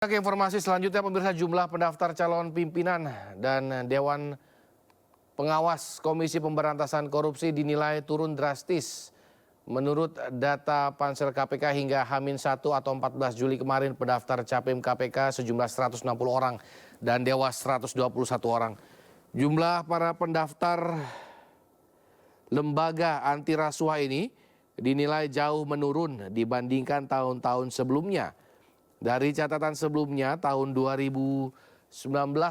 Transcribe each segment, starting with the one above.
Ke informasi selanjutnya, pemirsa, jumlah pendaftar calon pimpinan dan Dewan Pengawas Komisi Pemberantasan Korupsi dinilai turun drastis. Menurut data Pansel KPK hingga H-1 atau 14 Juli kemarin, pendaftar Capim KPK sejumlah 160 orang dan Dewas 121 orang. Jumlah para pendaftar lembaga anti rasuah ini dinilai jauh menurun dibandingkan tahun-tahun sebelumnya. Dari catatan sebelumnya, tahun 2019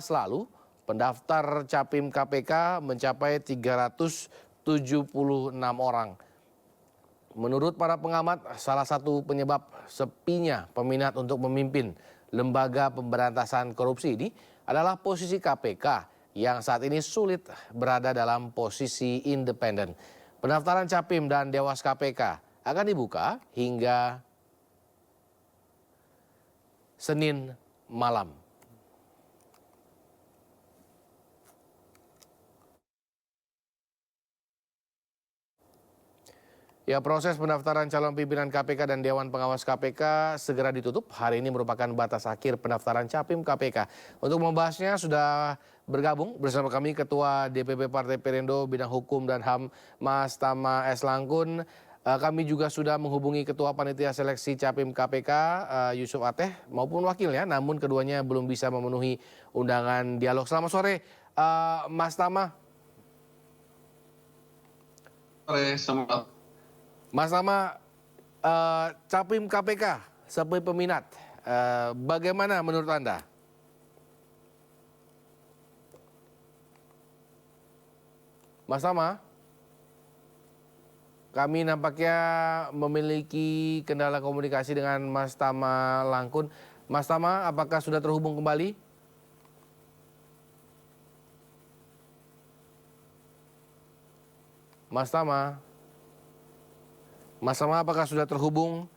lalu, pendaftar Capim KPK mencapai 376 orang. Menurut para pengamat, salah satu penyebab sepinya peminat untuk memimpin lembaga pemberantasan korupsi ini adalah posisi KPK yang saat ini sulit berada dalam posisi independen. Pendaftaran Capim dan Dewas KPK akan dibuka hingga Senin malam. Ya, proses pendaftaran calon pimpinan KPK dan Dewan Pengawas KPK segera ditutup. Hari ini merupakan batas akhir pendaftaran Capim KPK. Untuk membahasnya sudah bergabung bersama kami Ketua DPP Partai Perindo Bidang Hukum dan HAM, Mas Tama S. Langkun. Kami juga sudah menghubungi Ketua Panitia Seleksi Capim KPK, Yusuf Ateh, maupun wakilnya, namun keduanya belum bisa memenuhi undangan dialog. Selamat sore, Mas Tama. Sore, selamat. Mas Tama, Capim KPK sebagai peminat, bagaimana menurut Anda? Mas Tama? Kami nampaknya memiliki kendala komunikasi dengan Mas Tama Langkun. Mas Tama, apakah sudah terhubung kembali? Mas Tama? Mas Tama, apakah sudah terhubung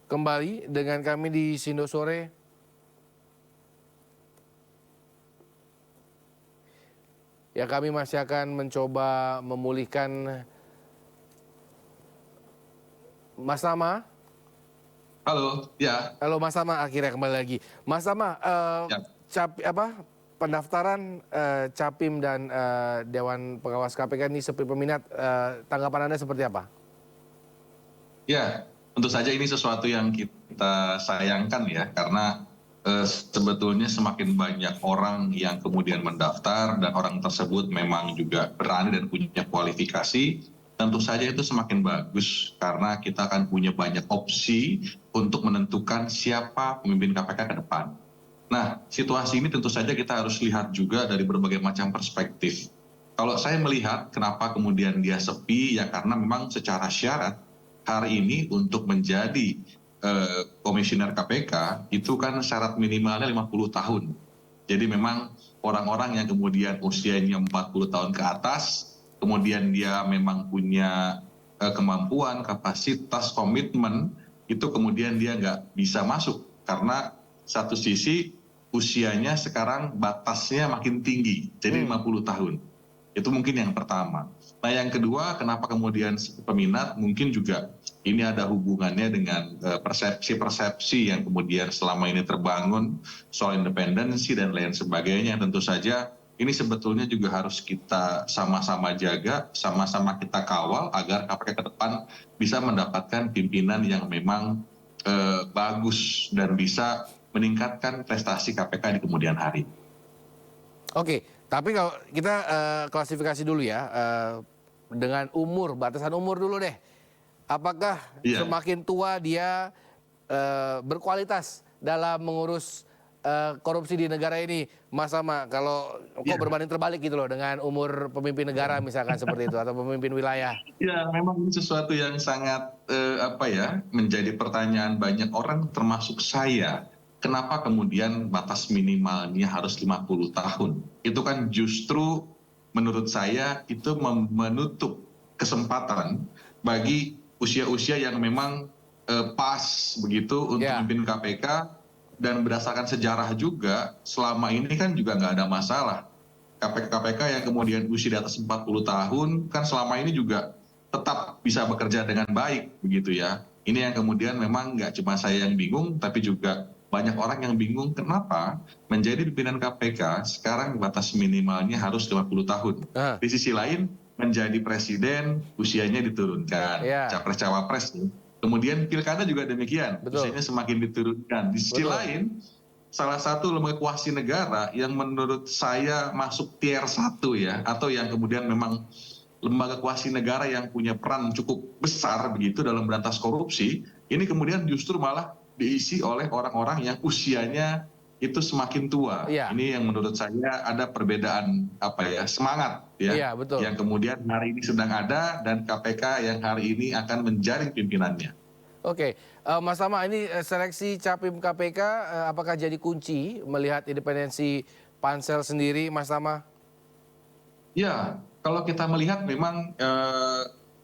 kembali dengan kami di Sindo Sore? Ya, kami masih akan mencoba memulihkan Mas Tama. Halo, ya. Halo Mas Tama, akhirnya kembali lagi. Mas Tama, Ya. pendaftaran Capim dan Dewan Pengawas KPK ini seperti peminat, tanggapan Anda seperti apa? Ya, tentu saja ini sesuatu yang kita sayangkan ya, karena sebetulnya semakin banyak orang yang kemudian mendaftar dan orang tersebut memang juga berani dan punya kualifikasi. Tentu saja itu semakin bagus karena kita akan punya banyak opsi untuk menentukan siapa pemimpin KPK ke depan. Nah, situasi ini tentu saja kita harus lihat juga dari berbagai macam perspektif. Kalau saya melihat kenapa kemudian dia sepi, ya karena memang secara syarat hari ini untuk menjadi komisioner KPK itu kan syarat minimalnya 50 tahun. Jadi memang orang-orang yang kemudian usianya 40 tahun ke atas, kemudian dia memang punya kemampuan, kapasitas, komitmen, itu kemudian dia nggak bisa masuk. Karena satu sisi usianya sekarang batasnya makin tinggi, jadi 50 tahun. Itu mungkin yang pertama. Nah yang kedua, kenapa kemudian peminat, mungkin juga ini ada hubungannya dengan persepsi-persepsi yang kemudian selama ini terbangun soal independensi dan lain sebagainya. Tentu saja ini sebetulnya juga harus kita sama-sama jaga, sama-sama kita kawal agar KPK ke depan bisa mendapatkan pimpinan yang memang bagus dan bisa meningkatkan prestasi KPK di kemudian hari. Oke, tapi kalau kita klasifikasi dulu ya, dengan umur, batasan umur dulu deh. Apakah semakin tua dia berkualitas dalam mengurus korupsi di negara ini, Mas Tama? Kalau kok berbanding terbalik gitu loh dengan umur pemimpin negara misalkan seperti itu, atau pemimpin wilayah? Ya, memang ini sesuatu yang sangat menjadi pertanyaan banyak orang termasuk saya. Kenapa kemudian batas minimalnya harus 50 tahun? Itu kan justru menurut saya itu menutup kesempatan bagi usia-usia yang memang pas begitu untuk memimpin KPK. Dan berdasarkan sejarah juga, selama ini kan juga nggak ada masalah. KPK yang kemudian usia di atas 40 tahun, kan selama ini juga tetap bisa bekerja dengan baik, begitu ya. Ini yang kemudian memang nggak cuma saya yang bingung, tapi juga banyak orang yang bingung kenapa menjadi pimpinan KPK sekarang batas minimalnya harus 50 tahun. Ah, Di sisi lain menjadi presiden usianya diturunkan, ya, capres-cawapres. Kemudian pilkada juga demikian, betul, usianya semakin diturunkan. Di sisi betul. lain, salah satu lembaga kuasi negara yang menurut saya masuk tier 1 ya, atau yang kemudian memang lembaga kuasi negara yang punya peran cukup besar begitu dalam berantas korupsi, ini kemudian justru malah diisi oleh orang-orang yang usianya itu semakin tua. Iya, Ini yang menurut saya ada perbedaan semangat ya, iya, betul. yang kemudian hari ini sedang ada dan KPK yang hari ini akan menjaring pimpinannya. Oke, Mas Tama, ini seleksi Capim KPK apakah jadi kunci melihat independensi pansel sendiri, Mas Tama? Ya, kalau kita melihat memang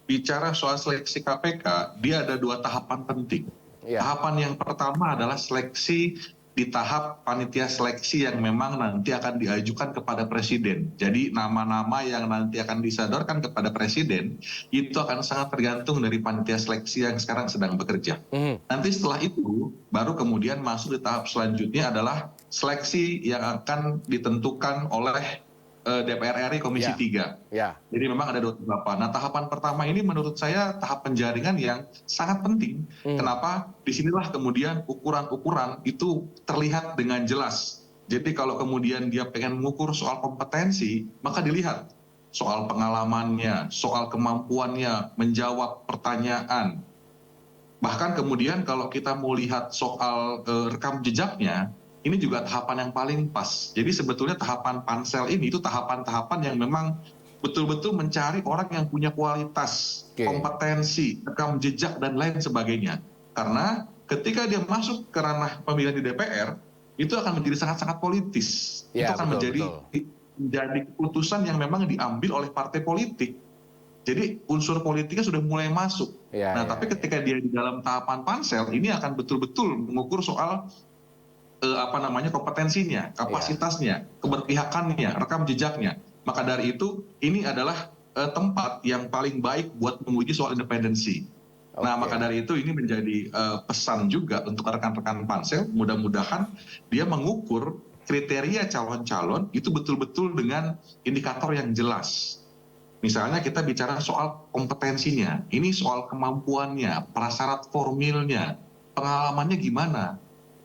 bicara soal seleksi KPK, dia ada 2 tahapan penting. Iya. Tahapan yang pertama adalah seleksi di tahap panitia seleksi yang memang nanti akan diajukan kepada presiden. Jadi nama-nama yang nanti akan disodorkan kepada presiden itu akan sangat tergantung dari panitia seleksi yang sekarang sedang bekerja. Mhm. Nanti setelah itu baru kemudian masuk di tahap selanjutnya adalah seleksi yang akan ditentukan oleh DPR RI Komisi Ya, 3. ya. Jadi memang ada 2 tahapan. Nah, tahapan pertama ini menurut saya tahap penjaringan yang sangat penting. Mhm. Kenapa? Disinilah kemudian ukuran-ukuran itu terlihat dengan jelas. Jadi kalau kemudian dia pengen mengukur soal kompetensi, maka dilihat soal pengalamannya, soal kemampuannya menjawab pertanyaan. Bahkan kemudian kalau kita mau lihat soal rekam jejaknya, ini juga tahapan yang paling pas. Jadi sebetulnya tahapan pansel ini itu tahapan-tahapan yang memang betul-betul mencari orang yang punya kualitas, Oke. kompetensi, rekam jejak dan lain sebagainya. Karena ketika dia masuk ke ranah pemilihan di DPR, itu akan menjadi sangat-sangat politis. Itu Ya, akan betul, menjadi betul. keputusan yang memang diambil oleh partai politik. Jadi unsur politiknya sudah mulai masuk. Ya, Nah, ya, tapi ya. ketika dia di dalam tahapan pansel, ini akan betul-betul mengukur soal kompetensinya, Iya. kapasitasnya, keberpihakannya, rekam jejaknya. Maka dari itu ini adalah tempat yang paling baik buat menguji soal independensi. Nah, maka Oke. dari itu ini menjadi pesan juga untuk rekan-rekan pansel, mudah-mudahan dia mengukur kriteria calon-calon itu betul-betul dengan indikator yang jelas. Misalnya kita bicara soal kompetensinya, ini soal kemampuannya, prasyarat formilnya, pengalamannya gimana.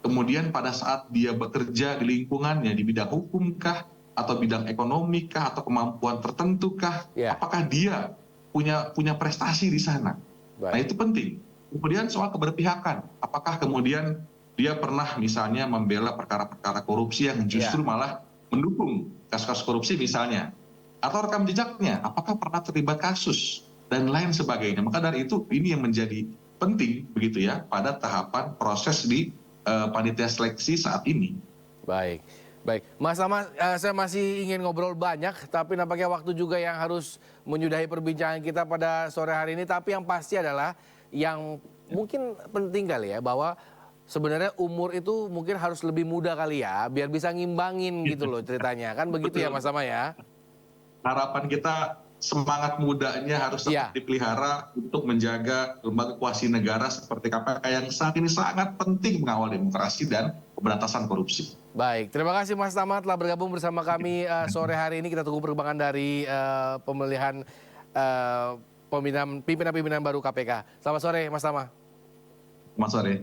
Kemudian pada saat dia bekerja di lingkungannya, di bidang hukum kah, atau bidang ekonomi kah, atau kemampuan tertentu kah, Ya, apakah dia punya prestasi di sana. Nah baik. itu penting. Kemudian soal keberpihakan, apakah kemudian dia pernah misalnya membela perkara-perkara korupsi yang justru Ya. malah mendukung kasus-kasus korupsi misalnya. Atau rekam jejaknya, apakah pernah terlibat kasus, dan lain sebagainya. Maka dari itu ini yang menjadi penting begitu ya pada tahapan proses di panitia seleksi saat ini. Baik, baik. Mas Tama, saya masih ingin ngobrol banyak, tapi nampaknya waktu juga yang harus menyudahi perbincangan kita pada sore hari ini. Tapi yang pasti adalah yang mungkin penting kali ya, bahwa sebenarnya umur itu mungkin harus lebih muda kali ya, biar bisa ngimbangin gitu loh ceritanya. Kan begitu ya Betul. Mas Tama ya? Harapan kita semangat mudanya harus tetap Iya. dipelihara untuk menjaga lembaga kuasi negara seperti KPK yang saat ini sangat penting mengawal demokrasi dan pemberantasan korupsi. Baik, terima kasih Mas Tama telah bergabung bersama kami sore hari ini. Kita tunggu perkembangan dari pemilihan pimpinan-pimpinan baru KPK. Selamat sore Mas Tama. Selamat sore.